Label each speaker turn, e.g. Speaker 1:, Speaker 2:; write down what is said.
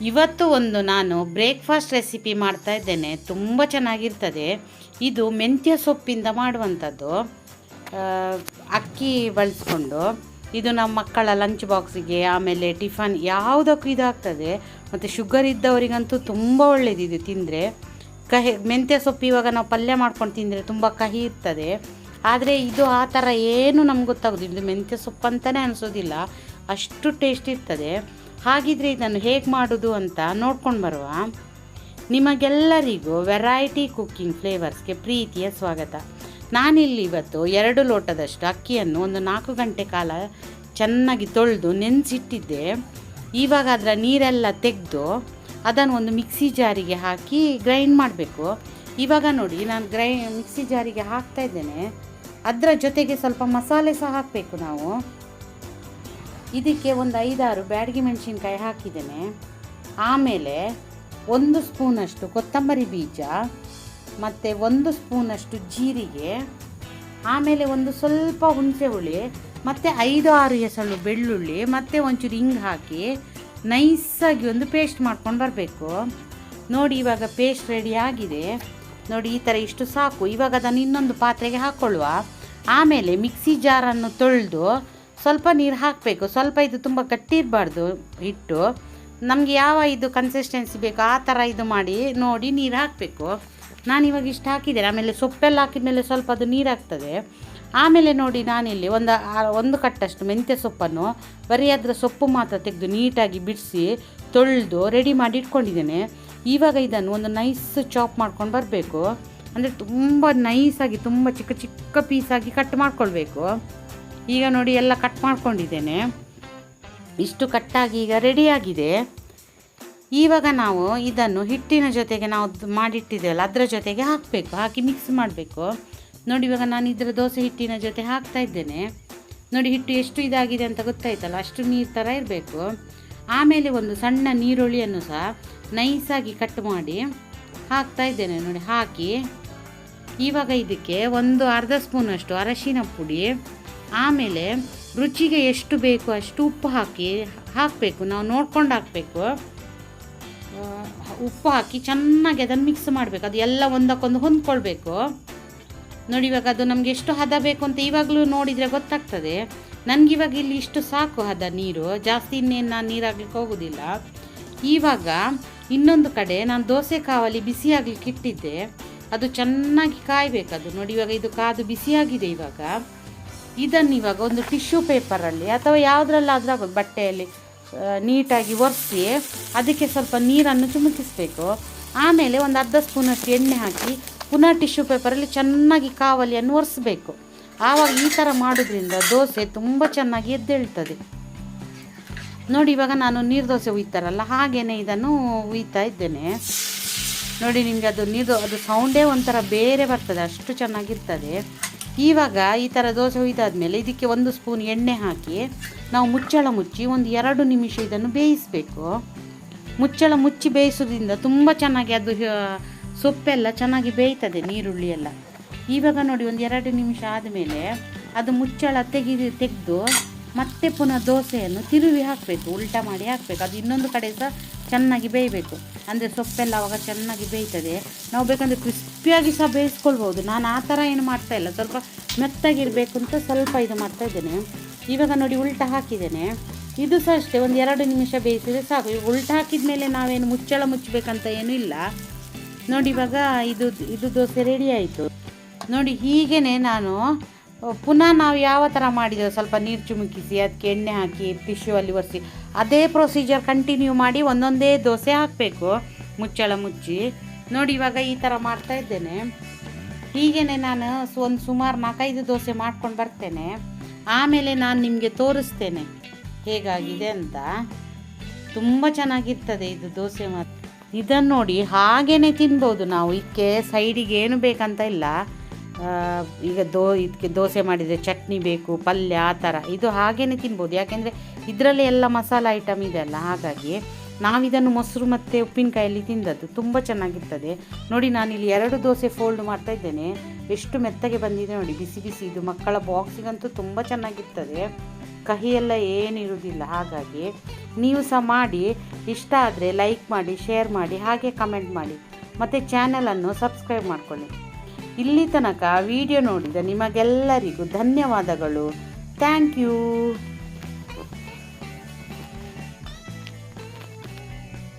Speaker 1: ಇವತ್ತು ಒಂದು ನಾನು ಬ್ರೇಕ್ಫಾಸ್ಟ್ ರೆಸಿಪಿ ಮಾಡ್ತಾ ಇದ್ದೇನೆ. ತುಂಬ ಚೆನ್ನಾಗಿರ್ತದೆ. ಇದು ಮೆಂತ್ಯ ಸೊಪ್ಪಿಂದ ಮಾಡುವಂಥದ್ದು. ಅಕ್ಕಿ ಬಳಸ್ಕೊಂಡು ಇದು ನಮ್ಮ ಮಕ್ಕಳ ಲಂಚ್ ಬಾಕ್ಸಿಗೆ, ಆಮೇಲೆ ಟಿಫನ್ ಯಾವುದಕ್ಕೂ ಇದಾಗ್ತದೆ. ಮತ್ತು ಶುಗರ್ ಇದ್ದವರಿಗಂತೂ ತುಂಬ ಒಳ್ಳೆಯದು ಇದು ತಿಂದರೆ. ಕಹಿ ಮೆಂತ್ಯ ಸೊಪ್ಪು ಇವಾಗ ನಾವು ಪಲ್ಯ ಮಾಡ್ಕೊಂಡು ತಿಂದರೆ ತುಂಬ ಕಹಿ ಇರ್ತದೆ. ಆದರೆ ಇದು ಆ ಥರ ಏನು ನಮ್ಗೆ ಗೊತ್ತಾಗೋದಿಲ್ಲ. ಇದು ಮೆಂತ್ಯ ಸೊಪ್ಪು ಅಂತಲೇ ಅನಿಸೋದಿಲ್ಲ, ಅಷ್ಟು ಟೇಸ್ಟ್ ಇರ್ತದೆ. ಹಾಗಿದ್ರೆ ಇದನ್ನು ಹೇಗೆ ಮಾಡೋದು ಅಂತ ನೋಡ್ಕೊಂಡು ಬರುವ. ನಿಮಗೆಲ್ಲರಿಗೂ ವೆರೈಟಿ ಕುಕ್ಕಿಂಗ್ ಫ್ಲೇವರ್ಸ್ಗೆ ಪ್ರೀತಿಯ ಸ್ವಾಗತ. ನಾನಿಲ್ಲಿ ಇವತ್ತು 2 ಲೋಟದಷ್ಟು ಅಕ್ಕಿಯನ್ನು ಒಂದು 4 ಗಂಟೆ ಕಾಲ ಚೆನ್ನಾಗಿ ತೊಳೆದು ನೆನೆಸಿಟ್ಟಿದ್ದೆ. ಇವಾಗ ಅದರ ನೀರೆಲ್ಲ ತೆಗೆದು ಅದನ್ನು ಒಂದು ಮಿಕ್ಸಿ ಜಾರಿಗೆ ಹಾಕಿ ಗ್ರೈಂಡ್ ಮಾಡಬೇಕು. ಇವಾಗ ನೋಡಿ, ನಾನು ಮಿಕ್ಸಿ ಜಾರಿಗೆ ಹಾಕ್ತಾ ಇದ್ದೇನೆ. ಅದರ ಜೊತೆಗೆ ಸ್ವಲ್ಪ ಮಸಾಲೆ ಸಹ ಹಾಕಬೇಕು ನಾವು. ಇದಕ್ಕೆ ಒಂದು 5-6 ಬ್ಯಾಡಗಿ ಮೆಣಸಿನ್ಕಾಯಿ ಹಾಕಿದ್ದೇನೆ. ಆಮೇಲೆ 1 ಸ್ಪೂನಷ್ಟು ಕೊತ್ತಂಬರಿ ಬೀಜ, ಮತ್ತು 1 ಸ್ಪೂನಷ್ಟು ಜೀರಿಗೆ, ಆಮೇಲೆ ಒಂದು ಸ್ವಲ್ಪ ಹುಣಸೆ ಹುಳಿ, ಮತ್ತು 5-6 ಎಸಳು ಬೆಳ್ಳುಳ್ಳಿ, ಮತ್ತು ಒಂಚೂರು ಹಿಂಗೆ ಹಾಕಿ ನೈಸಾಗಿ ಒಂದು ಪೇಸ್ಟ್ ಮಾಡ್ಕೊಂಡು ಬರಬೇಕು. ನೋಡಿ, ಇವಾಗ ಪೇಸ್ಟ್ ರೆಡಿ ಆಗಿದೆ. ನೋಡಿ, ಈ ಥರ ಇಷ್ಟು ಸಾಕು. ಇವಾಗ ಅದನ್ನು ಇನ್ನೊಂದು ಪಾತ್ರೆಗೆ ಹಾಕ್ಕೊಳ್ಳುವ. ಆಮೇಲೆ ಮಿಕ್ಸಿ ಜಾರನ್ನು ತೊಳೆದು ಸ್ವಲ್ಪ ನೀರು ಹಾಕಬೇಕು. ಸ್ವಲ್ಪ ಇದು ತುಂಬ ಗಟ್ಟಿ ಇರಬಾರ್ದು ಹಿಟ್ಟು. ನಮಗೆ ಯಾವ ಇದು ಕನ್ಸಿಸ್ಟೆನ್ಸಿ ಬೇಕು ಆ ಥರ ಇದು ಮಾಡಿ ನೋಡಿ ನೀರು ಹಾಕಬೇಕು. ನಾನಿವಾಗ ಇಷ್ಟು ಹಾಕಿದ್ದೇನೆ. ಆಮೇಲೆ ಸೊಪ್ಪೆಲ್ಲ ಹಾಕಿದ ಮೇಲೆ ಸ್ವಲ್ಪ ಅದು ನೀರು ಹಾಕ್ತದೆ. ಆಮೇಲೆ ನೋಡಿ, ನಾನಿಲ್ಲಿ ಒಂದು ಕಟ್ಟಷ್ಟು ಮೆಂತ್ಯ ಸೊಪ್ಪನ್ನು ಬರೀ ಅದರ ಸೊಪ್ಪು ಮಾತ್ರ ತೆಗೆದು ನೀಟಾಗಿ ಬಿಡಿಸಿ ತೊಳೆದು ರೆಡಿ ಮಾಡಿ ಇಟ್ಕೊಂಡಿದ್ದೇನೆ. ಇವಾಗ ಇದನ್ನು ಒಂದು ನೈಸ್ ಚಾಪ್ ಮಾಡ್ಕೊಂಡು ಬರಬೇಕು. ಅಂದರೆ ತುಂಬ ನೈಸಾಗಿ, ತುಂಬ ಚಿಕ್ಕ ಚಿಕ್ಕ ಪೀಸಾಗಿ ಕಟ್ ಮಾಡ್ಕೊಳ್ಬೇಕು. ಈಗ ನೋಡಿ, ಎಲ್ಲ ಕಟ್ ಮಾಡ್ಕೊಂಡಿದ್ದೇನೆ. ಇಷ್ಟು ಕಟ್ಟಾಗಿ ಈಗ ರೆಡಿಯಾಗಿದೆ. ಇವಾಗ ನಾವು ಇದನ್ನು ಹಿಟ್ಟಿನ ಜೊತೆಗೆ ನಾವು ಮಾಡಿಟ್ಟಿದ್ದೇವಲ್ಲ ಅದರ ಜೊತೆಗೆ ಹಾಕಬೇಕು. ಹಾಕಿ ಮಿಕ್ಸ್ ಮಾಡಬೇಕು. ನೋಡಿ, ಇವಾಗ ನಾನು ಇದರ ದೋಸೆ ಹಿಟ್ಟಿನ ಜೊತೆ ಹಾಕ್ತಾ ಇದ್ದೇನೆ. ನೋಡಿ, ಹಿಟ್ಟು ಎಷ್ಟು ಇದಾಗಿದೆ ಅಂತ ಗೊತ್ತಾಯ್ತಲ್ಲ, ಅಷ್ಟು ನೀರು ಥರ ಇರಬೇಕು. ಆಮೇಲೆ ಒಂದು ಸಣ್ಣ ನೀರುಳ್ಳಿಯನ್ನು ಸಹ ನೈಸಾಗಿ ಕಟ್ ಮಾಡಿ ಹಾಕ್ತಾ ಇದ್ದೇನೆ. ನೋಡಿ, ಹಾಕಿ ಇವಾಗ ಇದಕ್ಕೆ ಒಂದು ಅರ್ಧ ಸ್ಪೂನಷ್ಟು ಅರಶಿನ ಪುಡಿ, ಆಮೇಲೆ ರುಚಿಗೆ ಎಷ್ಟು ಬೇಕು ಅಷ್ಟು ಉಪ್ಪು ಹಾಕಬೇಕು. ನಾವು ನೋಡ್ಕೊಂಡು ಹಾಕಬೇಕು. ಉಪ್ಪು ಹಾಕಿ ಚೆನ್ನಾಗಿ ಅದನ್ನು ಮಿಕ್ಸ್ ಮಾಡಬೇಕು. ಅದು ಎಲ್ಲ ಒಂದಕ್ಕೊಂದು ಹೊಂದ್ಕೊಳ್ಬೇಕು. ನೋಡಿ, ಇವಾಗ ಅದು ನಮಗೆ ಎಷ್ಟು ಹದ ಬೇಕು ಅಂತ ಇವಾಗಲೂ ನೋಡಿದರೆ ಗೊತ್ತಾಗ್ತದೆ. ನನಗಿವಾಗ ಇಲ್ಲಿ ಇಷ್ಟು ಸಾಕು ಹದ ನೀರು, ಜಾಸ್ತಿ ಇನ್ನೇನು ನಾನು ನೀರಾಗ್ಲಿಕ್ಕೆ ಹೋಗೋದಿಲ್ಲ. ಇವಾಗ ಇನ್ನೊಂದು ಕಡೆ ನಾನು ದೋಸೆ ಕಾವಲಿ ಬಿಸಿಯಾಗಲಿಕ್ಕೆ ಇಟ್ಟಿದ್ದೆ. ಅದು ಚೆನ್ನಾಗಿ ಕಾಯಬೇಕದು. ನೋಡಿ, ಇವಾಗ ಇದು ಕಾದು ಬಿಸಿಯಾಗಿದೆ. ಇವಾಗ ಇದನ್ನು ಇವಾಗ ಒಂದು ಟಿಶ್ಯೂ ಪೇಪರಲ್ಲಿ ಅಥವಾ ಯಾವುದ್ರಲ್ಲಾದ್ರೂ ಆಗೋದು, ಬಟ್ಟೆಯಲ್ಲಿ ನೀಟಾಗಿ ಒರೆಸಿ ಅದಕ್ಕೆ ಸ್ವಲ್ಪ ನೀರನ್ನು ಚಿಮುಕಿಸಬೇಕು. ಆಮೇಲೆ ಒಂದು ಅರ್ಧ ಸ್ಪೂನಷ್ಟು ಎಣ್ಣೆ ಹಾಕಿ ಪುನಃ ಟಿಶ್ಯೂ ಪೇಪರಲ್ಲಿ ಚೆನ್ನಾಗಿ ಕಾವಲಿಯನ್ನು ಒರೆಸಬೇಕು. ಆವಾಗ ಈ ಥರ ಮಾಡೋದ್ರಿಂದ ದೋಸೆ ತುಂಬ ಚೆನ್ನಾಗಿ ಎದ್ದೇಳ್ತದೆ. ನೋಡಿ, ಇವಾಗ ನಾನು ನೀರು ದೋಸೆ ಹುಯ್ತಾರಲ್ಲ ಹಾಗೇ ಇದನ್ನು ಹುಯ್ತಾ ಇದ್ದೇನೆ. ನೋಡಿ, ನಿಮಗೆ ಅದು ಸೌಂಡೇ ಒಂಥರ ಬೇರೆ ಬರ್ತದೆ, ಅಷ್ಟು ಚೆನ್ನಾಗಿರ್ತದೆ. ಇವಾಗ ಈ ಥರ ದೋಸೆ ಹುಯ್ದಾದ್ಮೇಲೆ ಇದಕ್ಕೆ 1 ಸ್ಪೂನ್ ಎಣ್ಣೆ ಹಾಕಿ ನಾವು ಮುಚ್ಚಳ ಮುಚ್ಚಿ ಒಂದು 2 ನಿಮಿಷ ಇದನ್ನು ಬೇಯಿಸಬೇಕು. ಮುಚ್ಚಳ ಮುಚ್ಚಿ ಬೇಯಿಸೋದ್ರಿಂದ ತುಂಬ ಚೆನ್ನಾಗಿ ಅದು ಸೊಪ್ಪೆಲ್ಲ ಚೆನ್ನಾಗಿ ಬೇಯ್ತದೆ, ನೀರುಳ್ಳಿ ಎಲ್ಲ. ಇವಾಗ ನೋಡಿ, ಒಂದು 2 ನಿಮಿಷ ಆದಮೇಲೆ ಅದು ಮುಚ್ಚಳ ತೆಗೆದು ಮತ್ತೆ ಪುನಃ ದೋಸೆಯನ್ನು ತಿರುವಿ ಹಾಕಬೇಕು, ಉಲ್ಟಾ ಮಾಡಿ ಹಾಕಬೇಕು. ಅದು ಇನ್ನೊಂದು ಕಡೆ ಸಹ ಚೆನ್ನಾಗಿ ಬೇಯಬೇಕು. ಅಂದರೆ ಸೊಪ್ಪೆಲ್ಲ ಅವಾಗ ಚೆನ್ನಾಗಿ ಬೇಯ್ತದೆ. ನಾವು ಬೇಕಂದರೆ ಕ್ರಿಸ್ಪಿಯಾಗಿ ಸಹ ಬೇಯಿಸ್ಕೊಳ್ಬೋದು. ನಾನು ಆ ಥರ ಏನು ಮಾಡ್ತಾಯಿಲ್ಲ, ಸ್ವಲ್ಪ ಮೆತ್ತಾಗಿರಬೇಕು ಅಂತ ಸ್ವಲ್ಪ ಇದು ಮಾಡ್ತಾಯಿದ್ದೇನೆ. ಇವಾಗ ನೋಡಿ, ಉಲ್ಟಾ ಹಾಕಿದ್ದೇನೆ. ಇದು ಸಹ ಅಷ್ಟೇ, ಒಂದು 2 ನಿಮಿಷ ಬೇಯಿಸಿದರೆ ಸಾಕು. ಈಗ ಉಲ್ಟಾ ಹಾಕಿದ ಮೇಲೆ ನಾವೇನು ಮುಚ್ಚಳ ಮುಚ್ಚಬೇಕಂತ ಏನೂ ಇಲ್ಲ. ನೋಡಿ, ಇವಾಗ ಇದು ದೋಸೆ ರೆಡಿ ಆಯಿತು. ನೋಡಿ, ಹೀಗೇ ನಾನು ಪುನಃ ನಾವು ಯಾವ ಥರ ಮಾಡಿದ್ದೇವೆ, ಸ್ವಲ್ಪ ನೀರು ಚಿಮುಕಿಸಿ ಅದಕ್ಕೆ ಎಣ್ಣೆ ಹಾಕಿ ಟಿಶ್ಯೂ ಅಲ್ಲಿ ಒರೆಸಿ ಅದೇ ಪ್ರೊಸೀಜರ್ ಕಂಟಿನ್ಯೂ ಮಾಡಿ ಒಂದೊಂದೇ ದೋಸೆ ಹಾಕಬೇಕು, ಮುಚ್ಚಳ ಮುಚ್ಚಿ. ನೋಡಿ, ಇವಾಗ ಈ ಥರ ಮಾಡ್ತಾ ಇದ್ದೇನೆ. ಹೀಗೇ ನಾನು ಒಂದು ಸುಮಾರು 4-5 ದೋಸೆ ಮಾಡ್ಕೊಂಡು ಬರ್ತೇನೆ. ಆಮೇಲೆ ನಾನು ನಿಮಗೆ ತೋರಿಸ್ತೇನೆ ಹೇಗಾಗಿದೆ ಅಂತ. ತುಂಬ ಚೆನ್ನಾಗಿರ್ತದೆ ಇದು ದೋಸೆ. ಮತ್ತು ಇದನ್ನು ನೋಡಿ ಹಾಗೇ ತಿನ್ಬೋದು ನಾವು. ಇದಕ್ಕೆ ಸೈಡಿಗೆ ಏನು ಬೇಕಂತ ಇಲ್ಲ. ಈಗ ಇದಕ್ಕೆ ದೋಸೆ ಮಾಡಿದರೆ ಚಟ್ನಿ ಬೇಕು, ಪಲ್ಯ, ಆ ಥರ ಇದು ಹಾಗೇ ತಿನ್ಬೋದು. ಯಾಕೆಂದರೆ ಇದರಲ್ಲಿ ಎಲ್ಲ ಮಸಾಲೆ ಐಟಮ್ ಇದೆ ಅಲ್ಲ, ಹಾಗಾಗಿ ನಾವಿದನ್ನು ಮೊಸರು ಮತ್ತು ಉಪ್ಪಿನಕಾಯಲ್ಲಿ ತಿಂದದ್ದು ತುಂಬ ಚೆನ್ನಾಗಿರ್ತದೆ. ನೋಡಿ, ನಾನಿಲ್ಲಿ 2 ದೋಸೆ ಫೋಲ್ಡ್ ಮಾಡ್ತಾ ಇದ್ದೇನೆ. ಎಷ್ಟು ಮೆತ್ತಗೆ ಬಂದಿದೆ ನೋಡಿ, ಬಿಸಿ ಬಿಸಿ. ಇದು ಮಕ್ಕಳ ಬಾಕ್ಸಿಗಂತೂ ತುಂಬ ಚೆನ್ನಾಗಿರ್ತದೆ. ಕಹಿಯೆಲ್ಲ ಏನಿರುವುದಿಲ್ಲ. ಹಾಗಾಗಿ ನೀವು ಸಹ ಮಾಡಿ, ಇಷ್ಟ ಆದರೆ ಲೈಕ್ ಮಾಡಿ, ಶೇರ್ ಮಾಡಿ, ಹಾಗೆ ಕಮೆಂಟ್ ಮಾಡಿ, ಮತ್ತು ಚಾನಲನ್ನು ಸಬ್ಸ್ಕ್ರೈಬ್ ಮಾಡಿಕೊಳ್ಳಿ. ಇಲ್ಲಿ ತನಕ ವಿಡಿಯೋ ನೋಡಿದ ನಿಮಗೆಲ್ಲರಿಗೂ ಧನ್ಯವಾದಗಳು. Thank you.